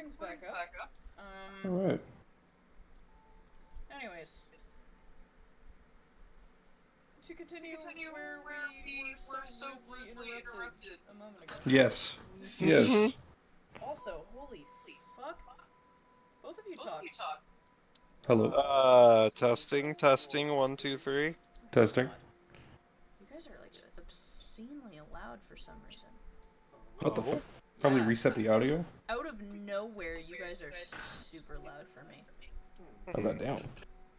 recording's back up. Alright. Anyways, to continue where we were so rudely interrupted a moment ago. Yes. Yes. Also, holy fuck. Both of you talk. Hello. Testing, 1, 2, 3. Testing. You guys are like obscenely loud for some reason. What the fuck? Probably Yeah. reset the audio? Out of nowhere, you guys are super loud for me. Oh, goddamn.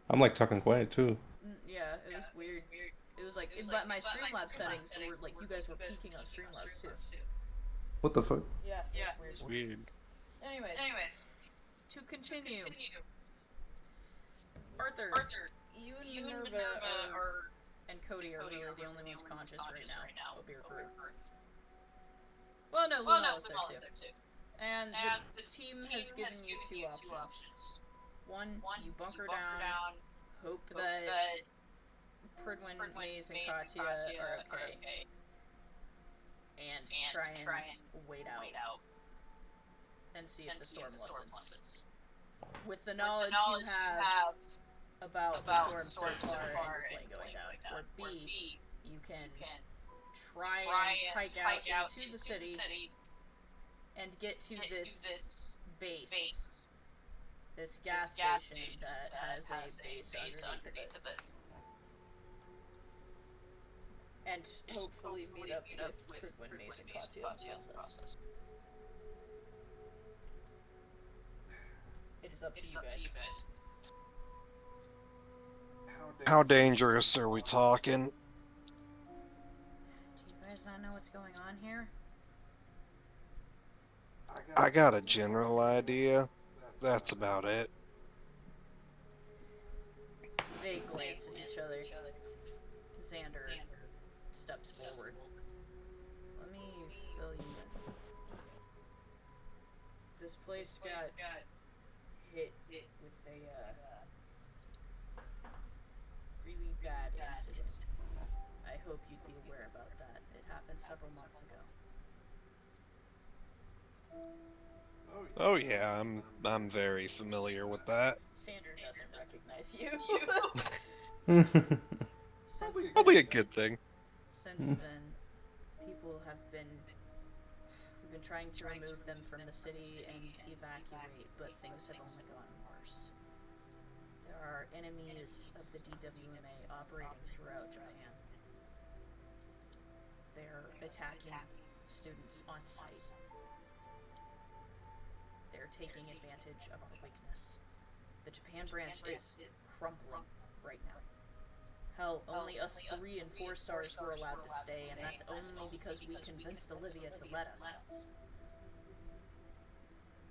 I'm like talking quiet too. Yeah, it was weird. It was like, but my Streamlabs settings were like, you guys were peaking on Streamlabs too. What the fuck? Yeah, it was weird. Weird. Anyways, to continue. Arthur, you and Minerva and Cody are really the only ones conscious right now of your group. Well, no, Luna's there too. And the team has given you two options. One, you bunker down, hope that Pridwin, Maze, and Katya are okay, and try and wait out and see if the storm lessens. With the knowledge you have about the storm so far and your plane going down. Or B, you can try and hike out into the city and get to this base. This gas station that has a base underneath of it. And hopefully meet up with Pridwin, Maze, and Katya in the process. It is up to you guys. How dangerous are we talking? Do you guys not know what's going on here? I got a general idea. That's about it. They glance at each other. Xander steps forward. Let me fill you in. This place got hit with a really bad incident. I hope you'd be aware about that. It happened several months ago. Oh yeah, I'm very familiar with that. Xander doesn't recognize you. Probably a good thing. Since then, people have been... We've been trying to remove them from the city and evacuate, but things have only gotten worse. There are enemies of the DWMA operating throughout Japan. They're attacking students on site. They're taking advantage of our weakness. The Japan branch is crumbling right now. Hell, only us 3 and 4 stars were allowed to stay, and that's only because we convinced Olivia to let us.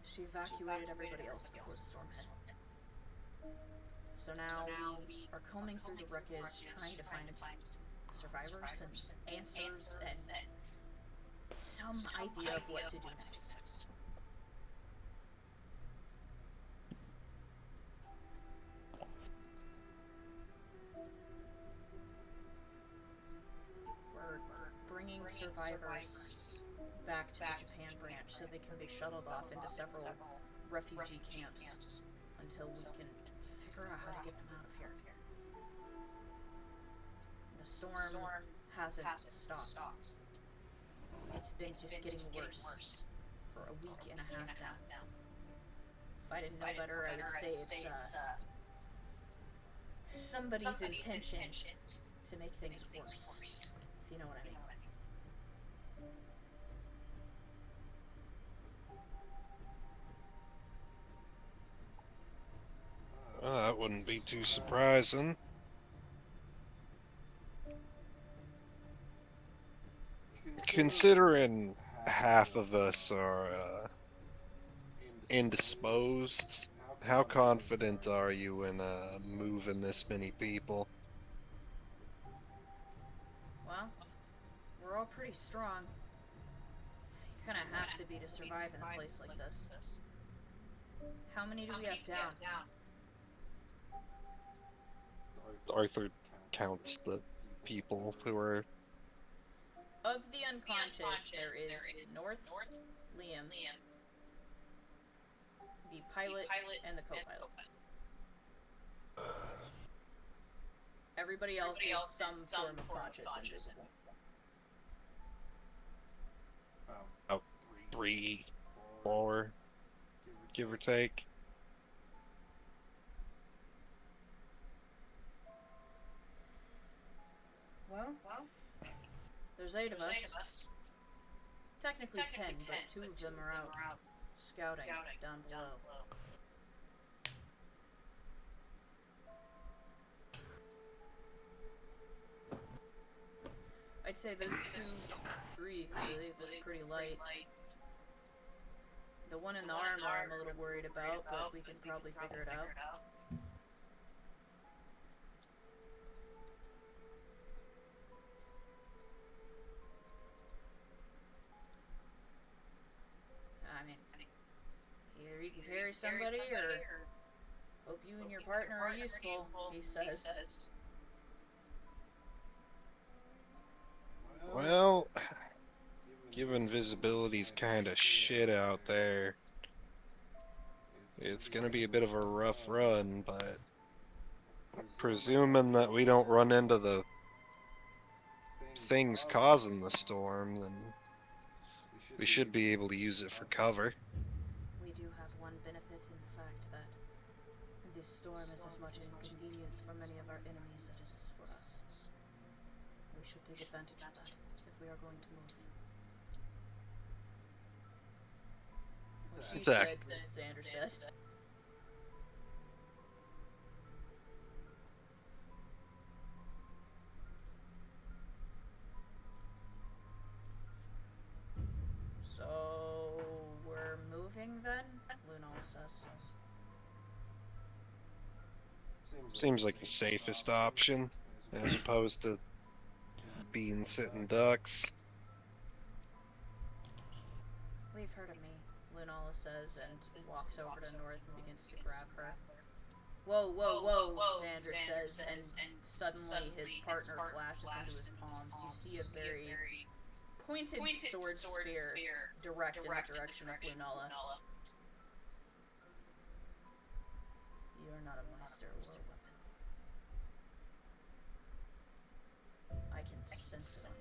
She evacuated everybody else before the storm hit. So now we are combing through the wreckage, trying to find survivors and answers and some idea of what to do next. We're bringing survivors back to the Japan branch so they can be shuttled off into several refugee camps until we can figure out how to get them out of here. The storm hasn't stopped. It's been just getting worse for a week and a half now. If I didn't know better, I would say it's somebody's intention to make things worse, if you know what I mean. Well, that wouldn't be too surprising. Considering half of us are indisposed, how confident are you in moving this many people? Well, we're all pretty strong. You kind of have to be to survive in a place like this. How many do we have down? Arthur counts the people who are... Of the unconscious, there is North, Liam, the pilot, and the co-pilot. Everybody else is some form of conscious and visible. About 3, 4, give or take. Well, there's 8 of us. Technically 10, but 2 of them are out scouting down below. I'd say those 2, 3 really look pretty light. The one in the armor I'm a little worried about, but we can probably figure it out. I mean, either you can carry somebody, or hope you and your partner are useful, he says. Well, given visibility's kinda shit out there, it's gonna be a bit of a rough run, but presuming that we don't run into the things causing the storm, then we should be able to use it for cover. We do have one benefit in the fact that this storm is as much an inconvenience for many of our enemies as it is for us. We should take advantage of that if we are going to move. Well, she said, Xander said. So, we're moving then? Lunala says. Seems like the safest option, as opposed to being sitting ducks. Leave her to me, Lunala says, and walks over to North and begins to grab her. Whoa, whoa, whoa, Xander says, and suddenly his partner flashes into his palms. You see a very pointed sword spear direct in the direction of Lunala. You are not a master or a weapon. I can sense it on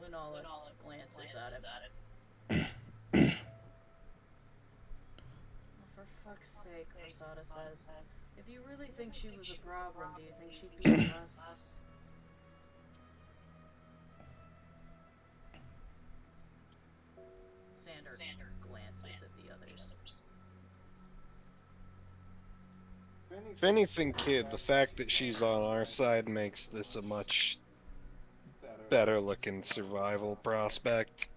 you. Lunala glances at him. For fuck's sake, Rosada says. If you really think she was a problem, do you think she'd be with us? Xander glances at the others. If anything, kid, the fact that she's on our side makes this a much better looking survival prospect.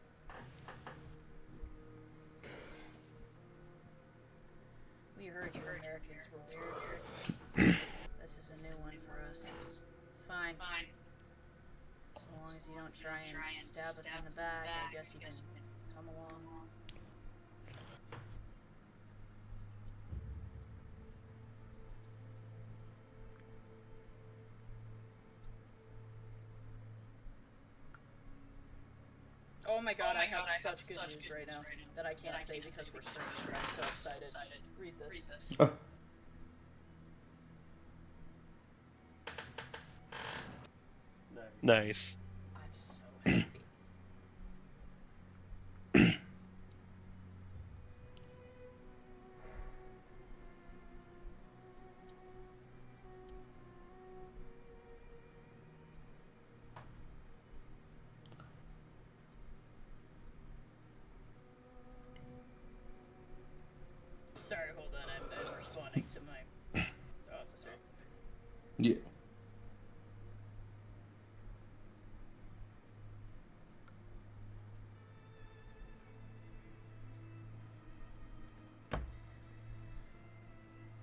We heard you Americans were weird. This is a new one for us. Fine. So long as you don't try and stab us in the back, I guess you can come along. Oh my god, I have such good news right now that I can't say because we're streaming, but I'm so excited. Read this. Nice. I'm so happy. Sorry, hold on. I'm responding to my officer. Yeah.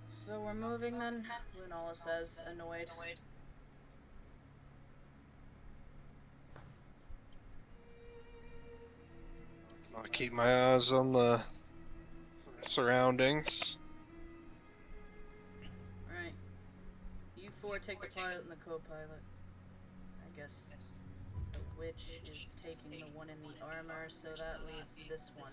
So we're moving then? Lunala says, annoyed. I'll keep my eyes on the surroundings. Right. You four take the pilot and the co-pilot. I guess the witch is taking the one in the armor, so that leaves this one.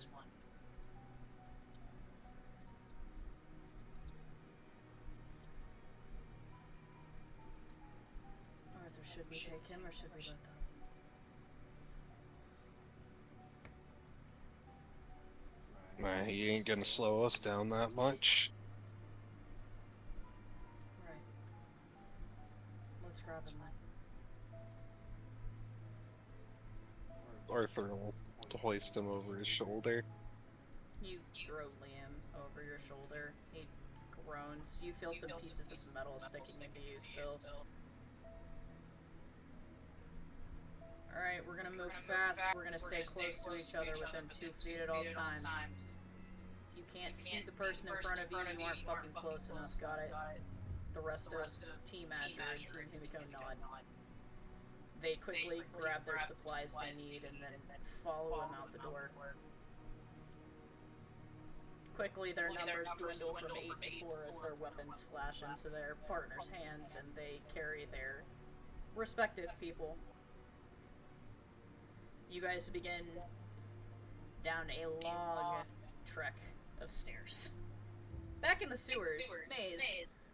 Should we take him or should we let them? Nah, he ain't gonna slow us down that much. Right. Let's grab him then. Arthur will hoist him over his shoulder. You throw Liam over your shoulder. He groans. You feel some pieces of metal sticking into you still. Alright, we're gonna move fast. We're gonna stay close to each other within 2 feet at all times. If you can't see the person in front of you, you aren't fucking close enough. Got it? The rest of Team Azure and Team Himiko nod. They quickly grab their supplies they need and then follow him out the door. Quickly, their numbers dwindle from 8 to 4 as their weapons flash into their partners' hands and they carry their respective people. You guys begin down a long trek of stairs. Back in the sewers, Maze.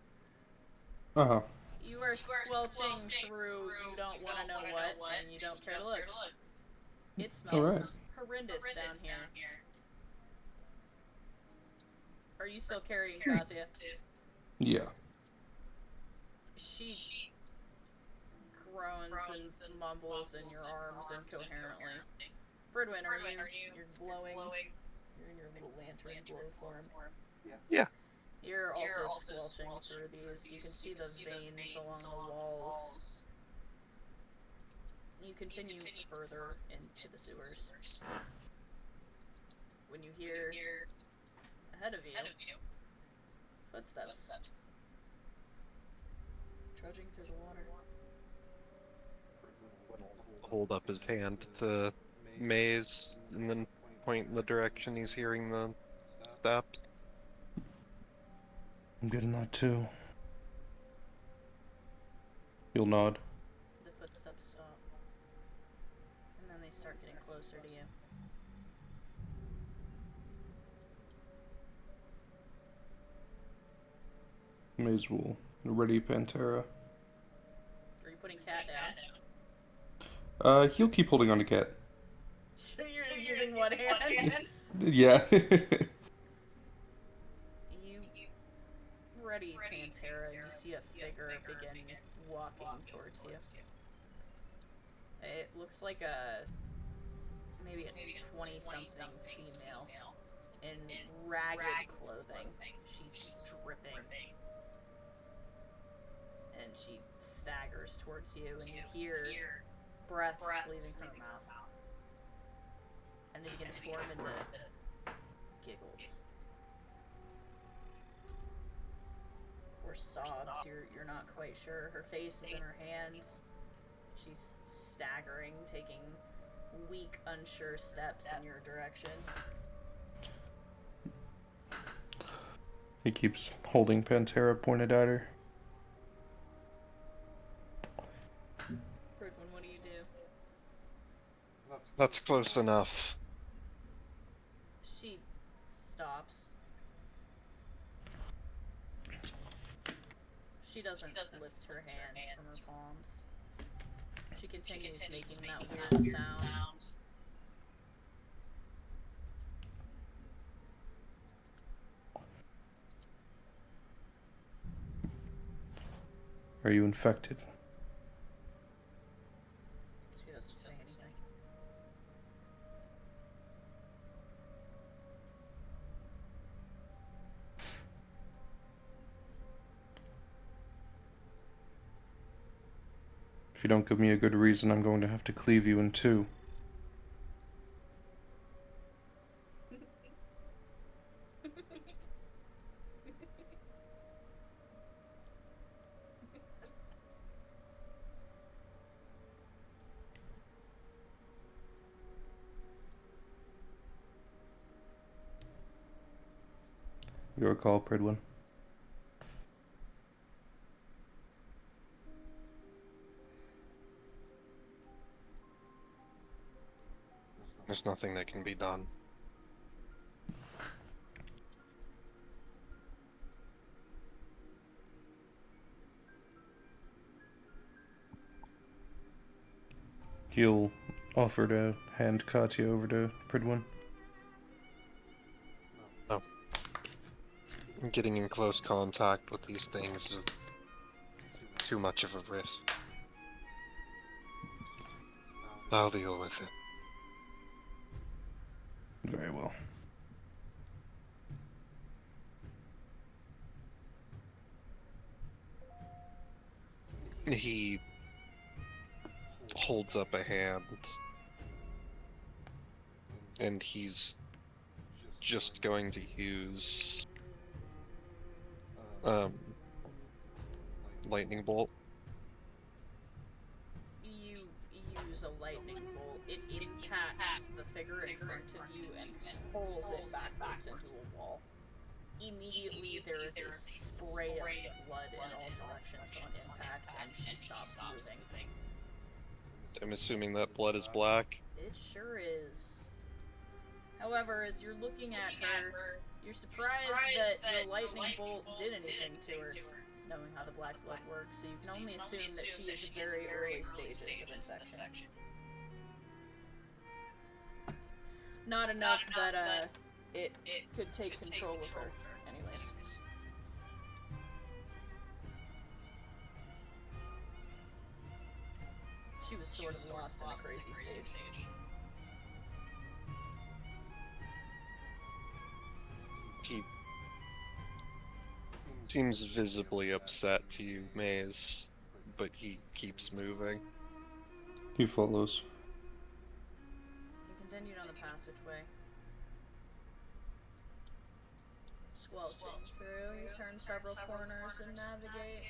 Uh-huh. You are squelching through you don't want to know what, and you don't care to look. It smells horrendous down here. Are you still carrying Katya? Yeah. She groans and mumbles in your arms incoherently. Bridwin, you're glowing? You're in your little lantern glow form. Yeah. You're also squelching through these. You can see the veins along the walls. You continue further into the sewers. When you hear ahead of you footsteps trudging through the water. Hold up his hand to Maze and then point in the direction he's hearing the steps. I'm getting that too. You'll nod. The footsteps stop. And then they start getting closer to you. Maze will ready Pantera. Are you putting Cat down? He'll keep holding on to Cat. So you're just using one hand? Yeah. You ready Pantera and you see a figure begin walking towards you. It looks like maybe a 20-something female in ragged clothing. She's dripping. And she staggers towards you and you hear breaths leaving her mouth. And they begin to form into giggles. Or sobs, you're not quite sure. Her face is in her hands. She's staggering, taking weak, unsure steps in your direction. He keeps holding Pantera pointed at her. Bridwin, what do you do? That's close enough. She stops. She doesn't lift her hands from her palms. She continues making that weird sound. Are you infected? She doesn't say anything. If you don't give me a good reason, I'm going to have to cleave you in two. Your call, Pridwin. There's nothing that can be done. He'll offer to hand Katya over to Pridwin. No. Getting in close contact with these things is too much of a risk. I'll deal with it. Very well. He holds up a hand, and he's just going to use lightning bolt. You use a lightning bolt. It impacts the figure in front of you and hurls it backwards into a wall. Immediately, there is a spray of blood in all directions on impact, and she stops moving. I'm assuming that blood is black. It sure is. However, as you're looking at her, you're surprised that your lightning bolt did anything to her, knowing how the black blood works, so you can only assume that she is in very early stages of infection. Not enough that it could take control of her, anyways. She was sort of lost in a crazy stage. He seems visibly upset to you, Maze, but he keeps moving. He follows. You continued on the passageway. Squelching through, you turn several corners and navigate.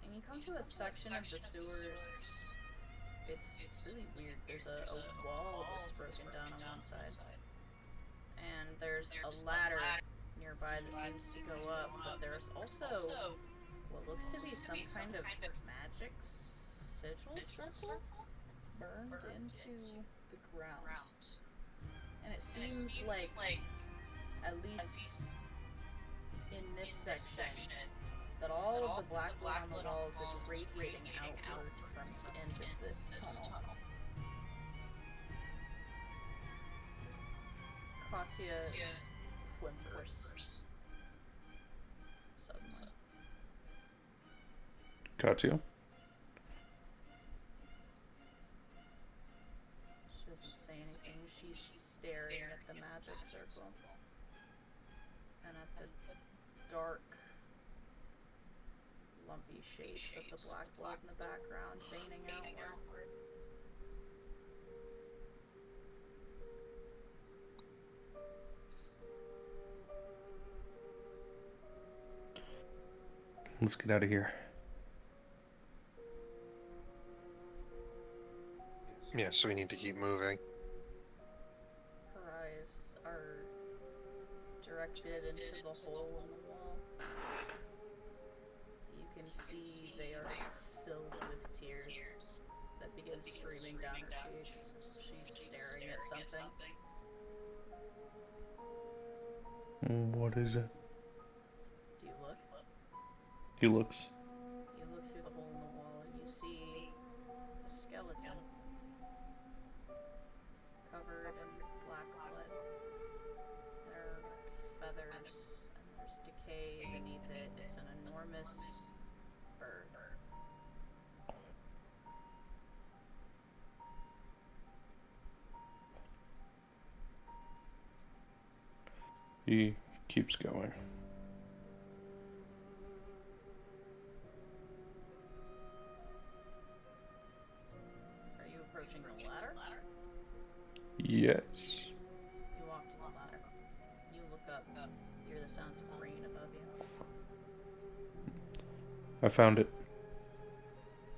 And you come to a section of the sewers. It's really weird. There's a wall that's broken down on one side. And there's a ladder nearby that seems to go up, but there's also what looks to be some kind of magic sigil circle burned into the ground. And it seems like, at least in this section, that all of the black blood on the walls is radiating outward from the end of this tunnel. Katya whimpers. Suddenly. Katya? She doesn't say anything. She's staring at the magic circle. And at the dark, lumpy shapes of the black blood in the background veining outward. Let's get out of here. Yeah, so we need to keep moving. Her eyes are directed into the hole in the wall. You can see they are filled with tears that begin streaming down her cheeks. She's staring at something. What is it? Do you look? He looks. You look through the hole in the wall and you see a skeleton covered in black blood. There are feathers and there's decay beneath it. It's an enormous bird. He keeps going. Are you approaching the ladder? Yes. You walk to the ladder. You look up, hear the sounds of rain above you. I found it.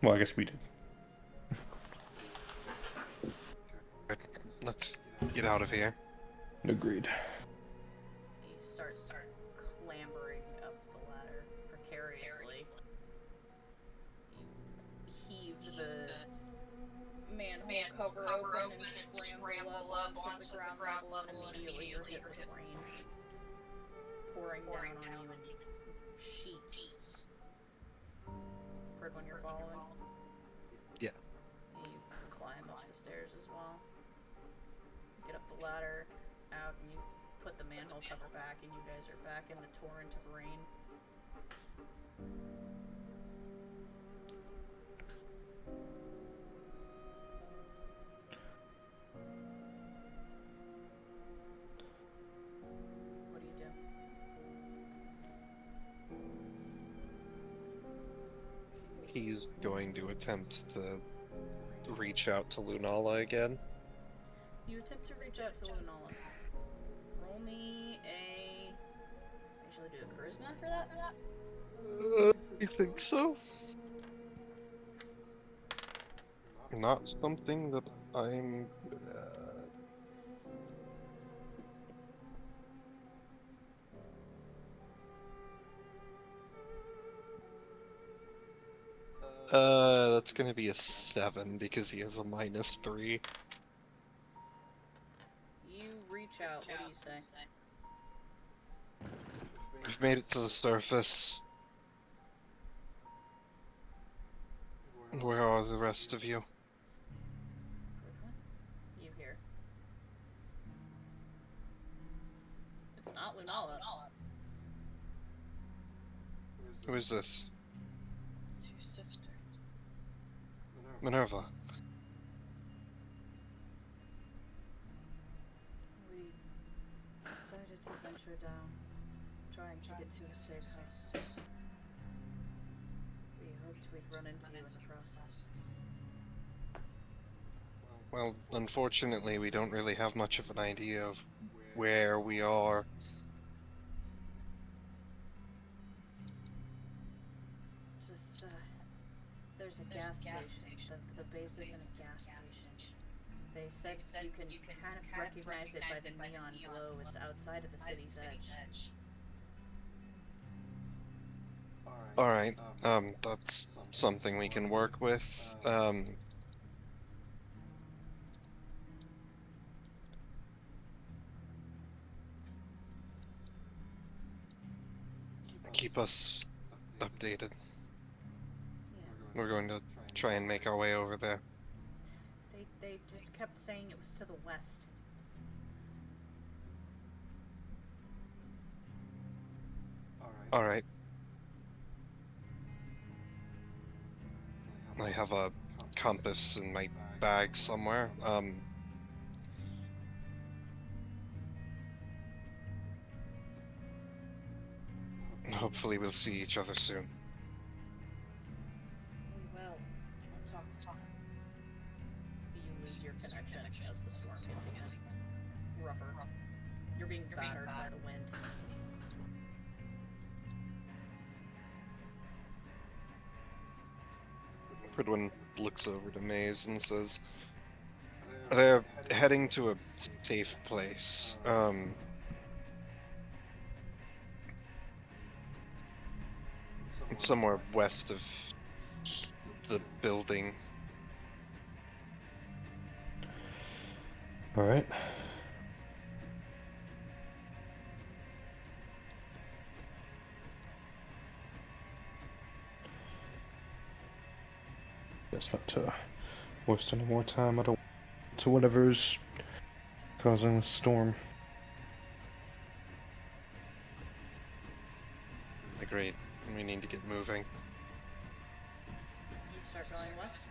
Well, I guess we did. Good. Let's get out of here. Agreed. You start clambering up the ladder precariously. You heave the manhole cover open and scramble up onto the ground level, and immediately you're hit with rain pouring down on you in sheets. Pridwin, you're following? Yeah. You climb up the stairs as well. Get up the ladder, out, and you put the manhole cover back, and you guys are back in the torrent of rain. What do you do? He's going to attempt to reach out to Lunala again. You attempt to reach out to Lunala. Roll me a... I usually do a charisma for that? You think so? Not something that I'm good at. That's gonna be a 7 because he has a -3. You reach out, what do you say? We've made it to the surface. Where are the rest of you? You hear. It's not Lunala. Who is this? It's your sister. Minerva. We decided to venture down, trying to get to a safe house. We hoped we'd run into you in the process. Well, unfortunately, we don't really have much of an idea of where we are. Just, there's a gas station. The base is in a gas station. They said you can kind of recognize it by the neon glow. It's outside of the city's edge. Alright, that's something we can work with. Keep us updated. Yeah. We're going to try and make our way over there. They just kept saying it was to the west. Alright. I have a compass in my bag somewhere. Hopefully we'll see each other soon. We will. We'll talk. You lose your connection as the storm gets even rougher. You're being battered by the wind. Pridwin looks over to Maze and says, they're heading to a safe place. Somewhere west of the building. Alright. Guess not to waste any more time. I don't to whatever's causing the storm. Agreed. We need to get moving. You start going west.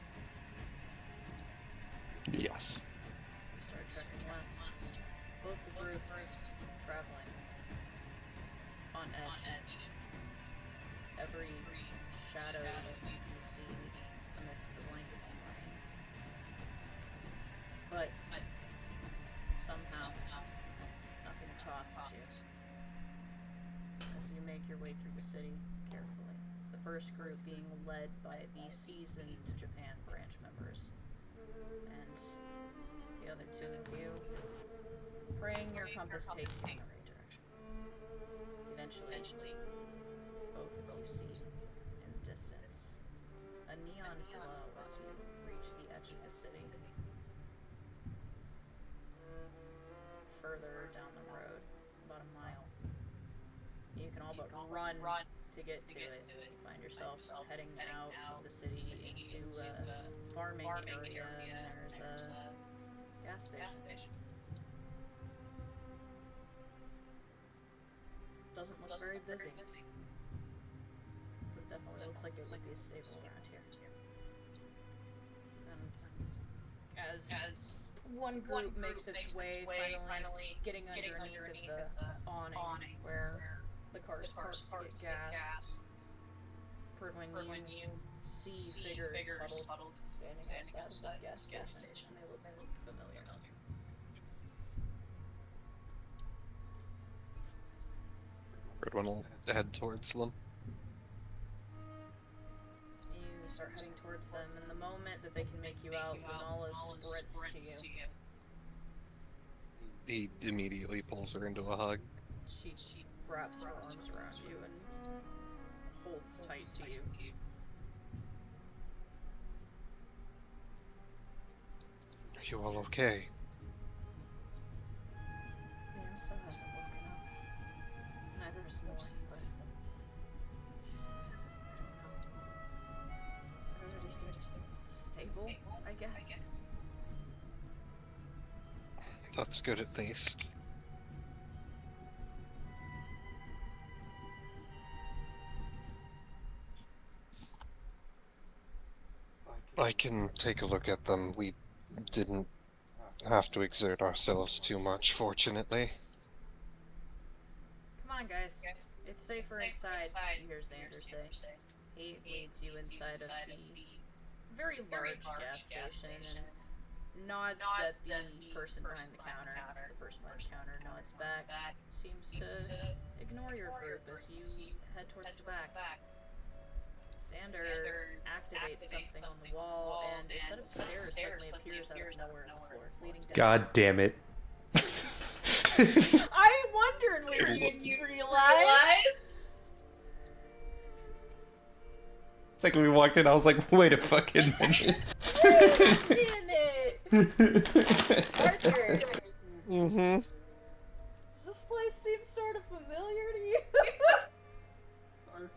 Yes. You start trekking west. Both the groups traveling on edge. Every shadow you think you see amidst the blankets and rain. But somehow nothing costs you. As you make your way through the city carefully. The first group being led by the seasoned Japan branch members. And the other two of you praying your compass takes you in the right direction. Eventually, both of you see in the distance a neon glow as you reach the edge of the city. Further down the road, about a mile, you can all but run to get to it. You find yourself heading out of the city into a farming area, and there's a gas station. Doesn't look very busy, but it definitely looks like it would be a stable around here. And as one group makes its way, finally getting underneath of the awning where the car's parked to get gas, Perdwin, you see figures huddled, standing outside of this gas station, and they look familiar. Perdwin will head towards them. You start heading towards them, and the moment that they can make you out, Lunala sprints to you. He immediately pulls her into a hug. She wraps her arms around you and holds tight to you. Are you all okay? Liam still hasn't woken up. Neither is North, but I don't know. Everybody seems stable, I guess. That's good at least. I can take a look at them. We didn't have to exert ourselves too much, fortunately. Come on, guys. It's safer inside, you hear Xander say. He leads you inside of the very large gas station and nods at the person behind the counter. The person behind the counter nods back, seems to ignore your group as you head towards the back. Xander activates something on the wall, and a set of stairs suddenly appears out of nowhere on the floor, leading down. God damn it. I wondered when you realized. It's like when we walked in, I was like, wait a fucking minute. Wait a minute! Arthur! Mm-hmm. Does this place seem sort of familiar to you?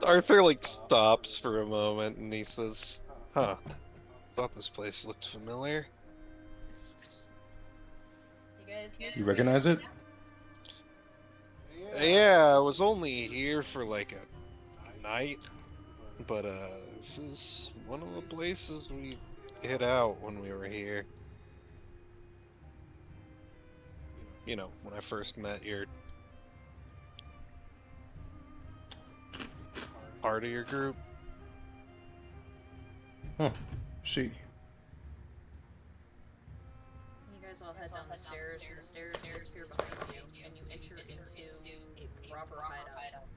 Arthur, like, stops for a moment and he says, huh, thought this place looked familiar. You guys You recognize it? Yeah, I was only here for like a night, but this is one of the places we hid out when we were here. You know, when I first met your part of your group. Huh. See. You guys all head down the stairs, and the stairs disappear behind you, and you enter into a proper hideout.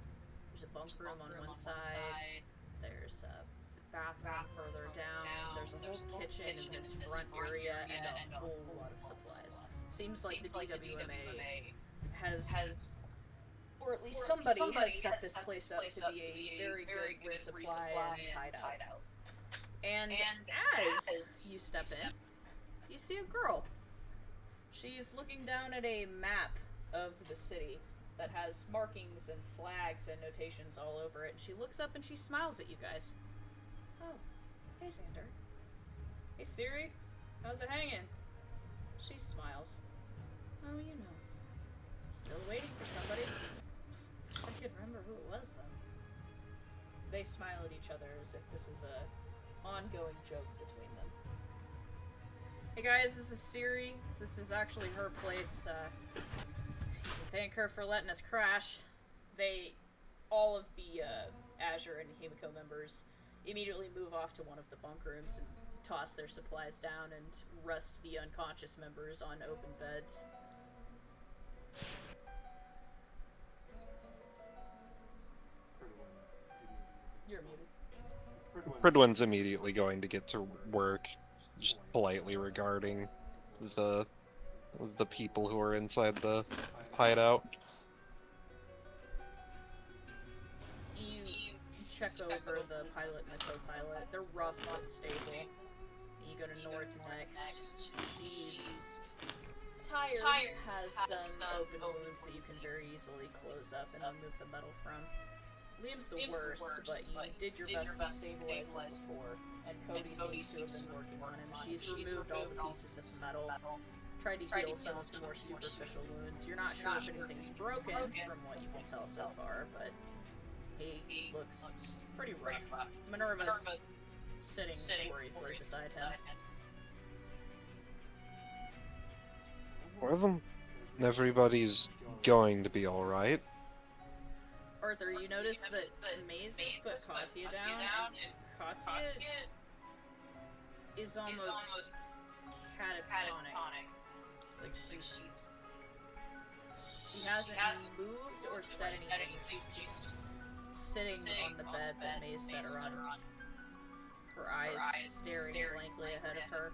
There's a bunk room on one side, there's a bathroom further down, there's a whole kitchen in this front area, and a whole lot of supplies. Seems like the DWMA has, or at least somebody has set this place up to be a very good resupply and hideout. And as you step in, you see a girl. She's looking down at a map of the city that has markings and flags and notations all over it. And she looks up and she smiles at you guys. Oh, hey Xander. Hey Siri, how's it hanging? She smiles. Oh, you know. Still waiting for somebody. Wish I could remember who it was, though. They smile at each other as if this is a ongoing joke between them. Hey guys, this is Siri. This is actually her place. You can thank her for letting us crash. All of the Azure and Himiko members immediately move off to one of the bunk rooms and toss their supplies down and rest the unconscious members on open beds. You're muted. Pridwin's immediately going to get to work, just politely regarding the people who are inside the hideout. You check over the pilot and the co-pilot. They're rough but stable. You go to North next. She's tired, has some open wounds that you can very easily close up and remove the metal from. Liam's the worst, but you did your best to stabilize him before, and Cody seems to have been working on him. She's removed all the pieces of metal, tried to heal some of the more superficial wounds. You're not sure if anything's broken from what you can tell so far, but he looks pretty rough. Minerva's sitting worriedly beside him. Well, everybody's going to be alright. Arthur, you notice that Maze has put Katya down, and Katya is almost catatonic. Like she hasn't moved or said anything. She's just sitting on the bed that Maze set her on. Her eyes staring blankly ahead of her.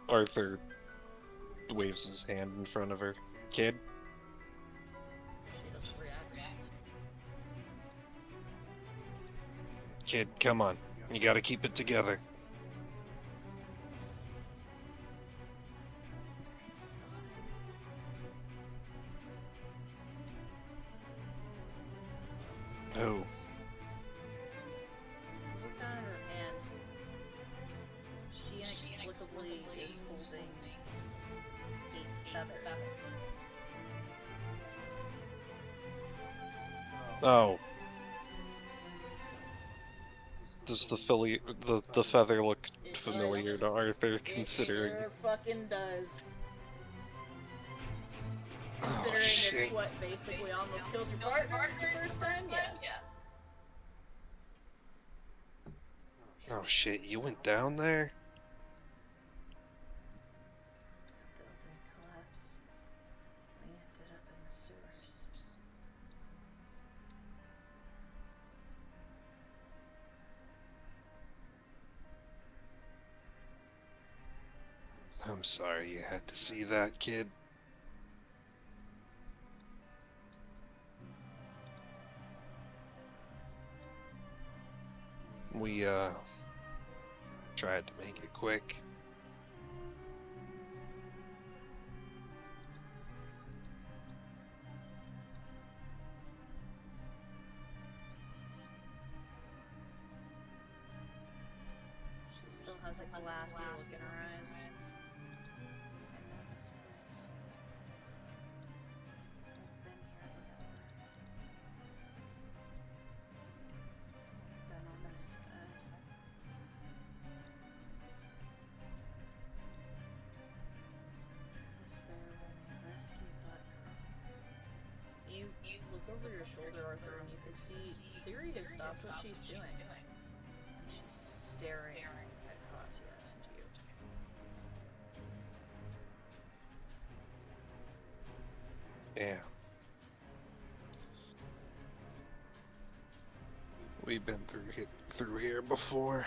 Arthur waves his hand in front of her. Kid? She doesn't react. Kid, come on. You gotta keep it together. Oh. Look down at her hands. She inexplicably is holding a feather. Oh. Does the feather look It familiar does. to Arthur, It considering... sure fucking does. Oh, Considering shit. it's what basically almost killed your partner the first time? Yeah. Oh shit, you went down there? The building collapsed. We ended up in the sewers. I'm sorry you had to see that, kid. We, tried to make it quick. She still has a glassy look in her eyes. I know this place. I've been here before. I've been on this bed. I was there when they rescued that girl. You look over your shoulder, Arthur, and you can see Siri has stopped what she's doing. And she's staring at Katya and you. Yeah. We've been through here before.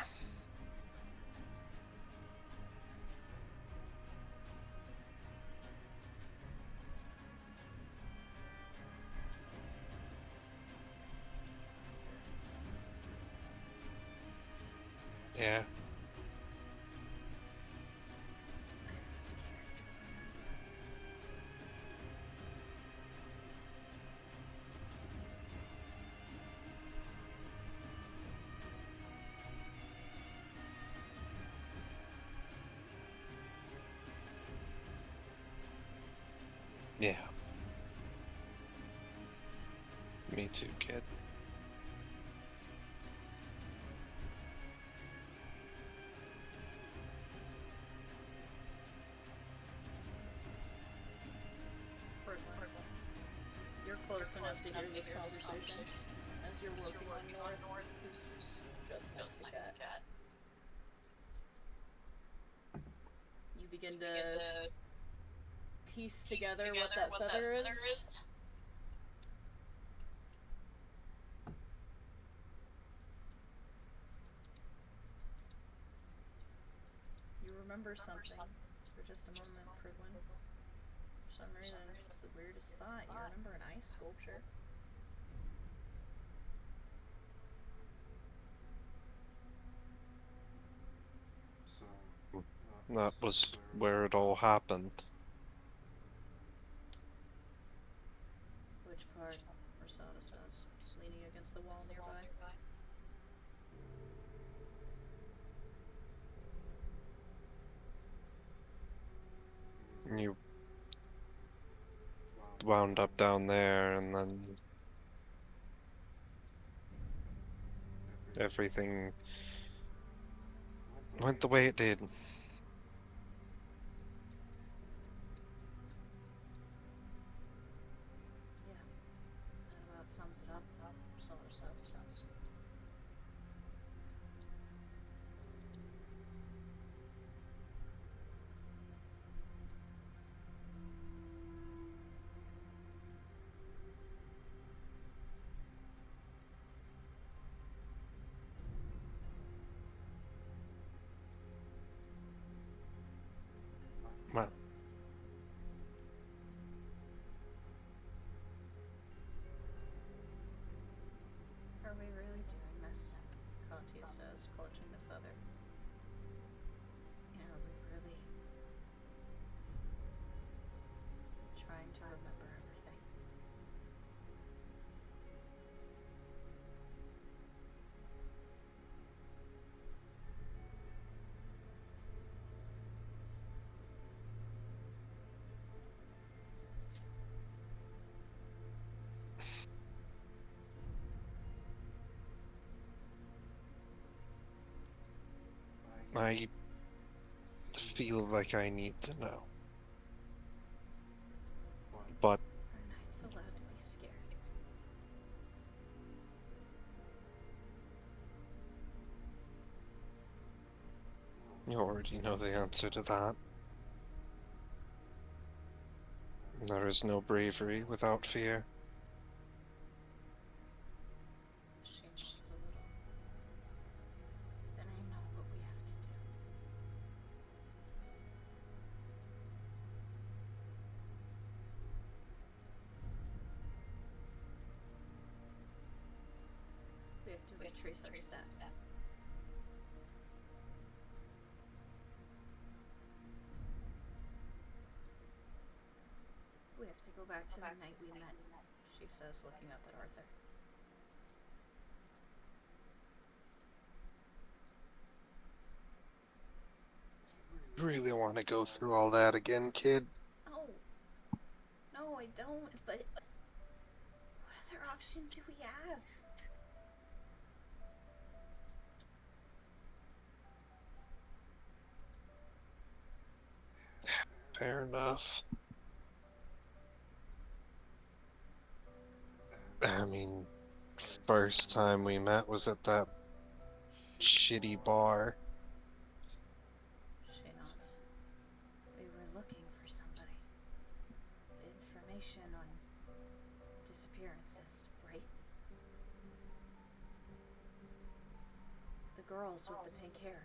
Yeah. I'm scared to Yeah. Me too, kid. You're close enough to hear this conversation as you're working on North, who's just next to Cat. You begin to piece together what that feather is. You remember something for just a moment, Pridwin. For some reason, it's the weirdest thought. You remember an ice sculpture. That was where it all happened. Rosada says, leaning against the wall nearby. You wound up down there, and then everything went the way it did. Yeah, that about sums it up, Rosada says. Well, Are we really doing this? Katya says, clutching the feather. And are we really trying to remember everything? I feel like I need to know. But Are knights allowed to be scared? you already know the answer to that. There is no bravery without fear. She nods a little. Then I know what we have to do. We have to retrace our steps. We have to go back to the night we met, she says, looking up at Arthur. You really want to go through all that again, kid? No. No, I don't, but what other option do we have? Fair enough. I mean, first time we met was at that shitty bar. She nods. We were looking for somebody. Information on disappearances, right? The girls with the pink hair.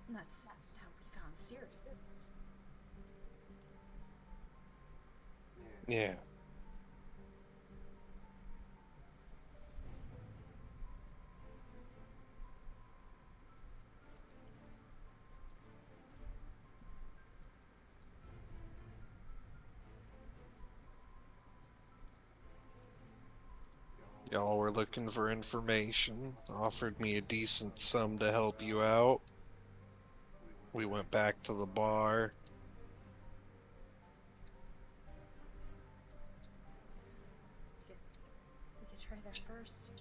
And that's how we found Siri. Yeah. Y'all were looking for information, offered me a decent sum to help you out. We went back to the bar. We could try there first.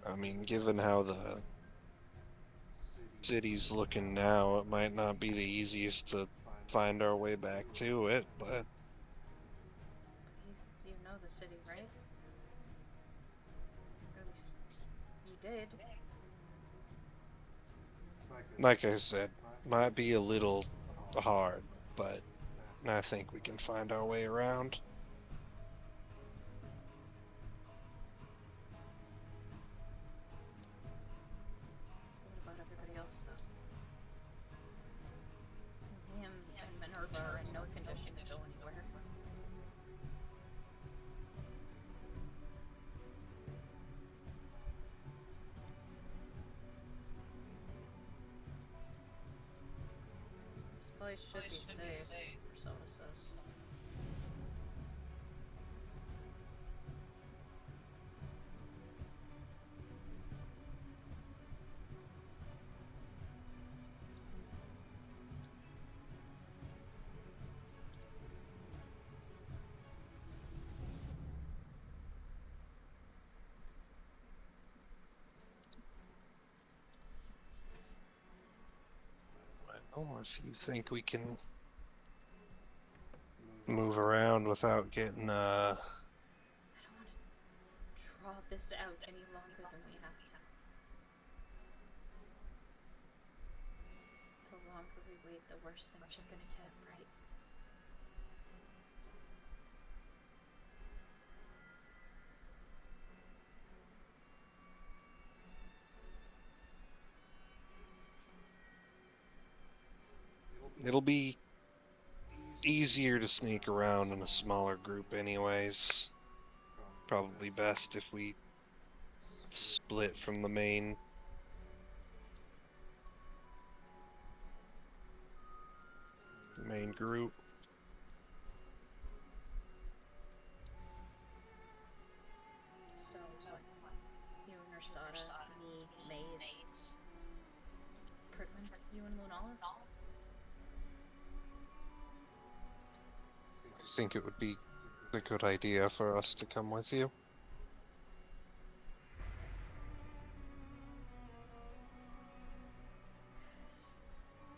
I mean, given how the city's looking now, it might not be the easiest to find our way back to it, but You know the city, right? At least you did. like I said, might be a little hard, but I think we can find our way around. What about everybody else, though? Liam and Minerva are in no condition to go anywhere. place should be safe, Persona says. Well, if you think we can move around without getting, I don't want to draw this out any longer than we have to. The longer we wait, the worse things are gonna get, right? it'll be easier to sneak around in a smaller group anyways. Probably best if we split from the main group. So, what? You and Ursada, me, Maze, Pridwin, you and Lunala? I think it would be a good idea for us to come with you.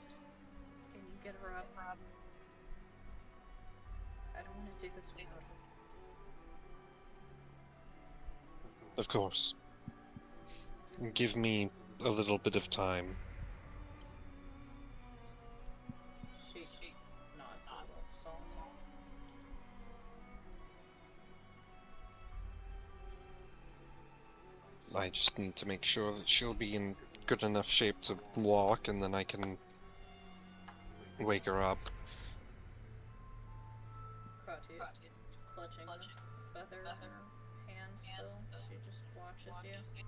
Just, can you get her up? I don't want to do this without her. Of course. Give me a little bit of time. She nods a little solemnly. I just need to make sure that she'll be in good enough shape to walk, and then I can wake her up. Krati, clutching the feather in her hand still, she just watches you.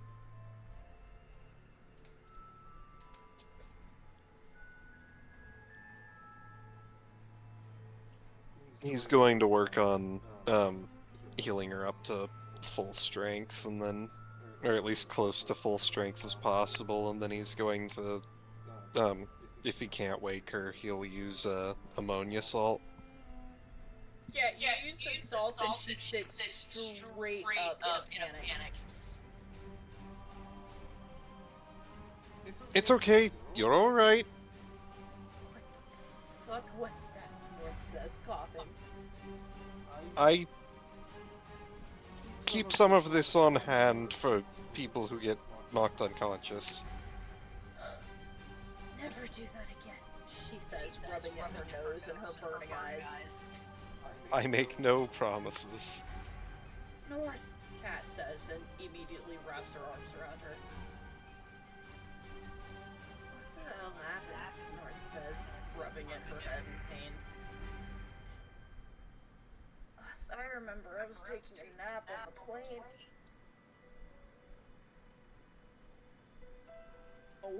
He's going to work on healing her up to full strength, and then, or at least close to full strength as possible, and then he's going to, if he can't wake her, he'll use ammonia salt. Yeah, you use the salt and she sits straight up in a panic. It's okay, you're alright. What the fuck was that? North says, coughing. I keep some of this on hand for people who get knocked unconscious. Never do that again, she says, rubbing at her nose and her burning eyes. I make no promises. North, Kat says, and immediately wraps her arms around her. What the hell happened? North says, rubbing at her head in pain. Last I remember, I was taking a nap on the plane.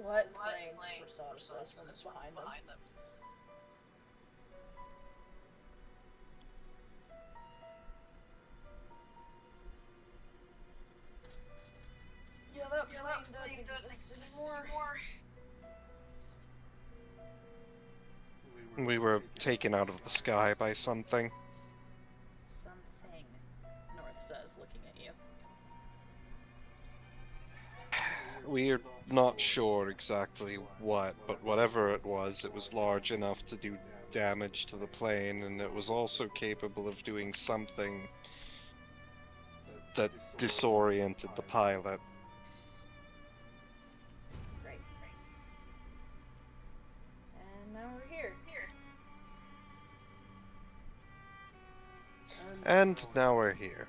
What plane? Persona says from behind them. Yeah, that plane doesn't exist anymore. We were taken out of the sky by something. Something, North says, looking at you. We're not sure exactly what, but whatever it was large enough to do damage to the plane, and it was also capable of doing something that disoriented the pilot. Right. And now we're here. And now we're here.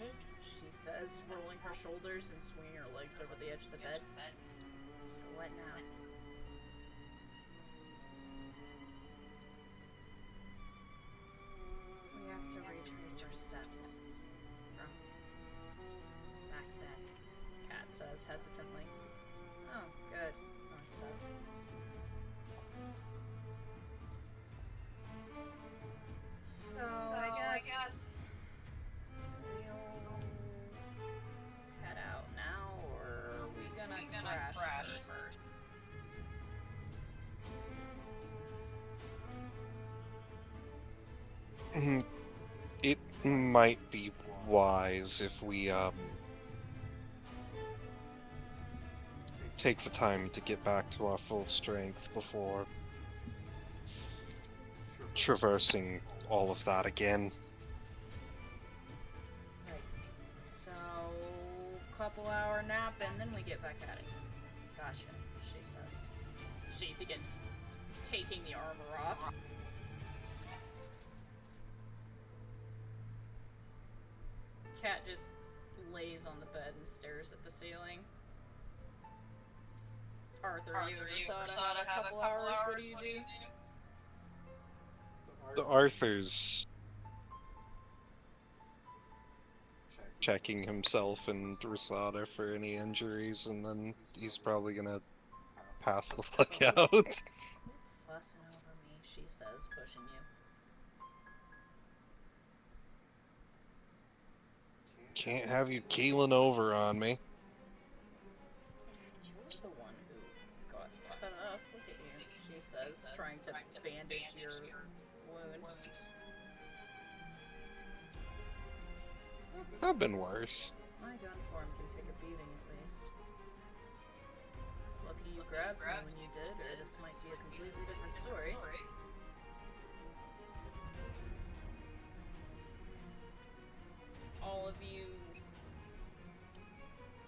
Okay, she says, rolling her shoulders and swinging her legs over the edge of the bed. So what now? We have to retrace our steps from back then, Kat says hesitantly. Oh, good, North says. crash first. It might be wise if we take the time to get back to our full strength before traversing all of that again. Right. So, couple hour nap and then we get back at it. Gotcha, she says. She begins taking the armor off. Cat just lays on the bed and stares at the ceiling. Arthur, you and Rasada have a couple hours. What do you do? The Arthur's checking himself and Rasada for any injuries, and then he's probably gonna pass the fuck out. Quit fussing over me, she says, pushing you. Can't have you keeling over on me. You're the one who got cut up. Look at you, she says, trying to bandage your wounds. I've been worse. My gun form can take a beating at least. Lucky you grabbed me when you did, or this might be a completely different story. All of you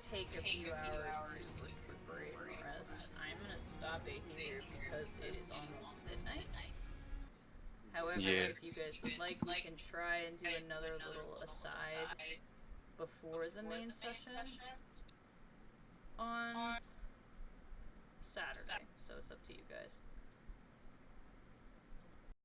take a few hours to recuperate and rest. I'm gonna stop it here because it is almost midnight. However, if you guys would like, we can try and do another little aside before the main session on Saturday. So it's up to you guys.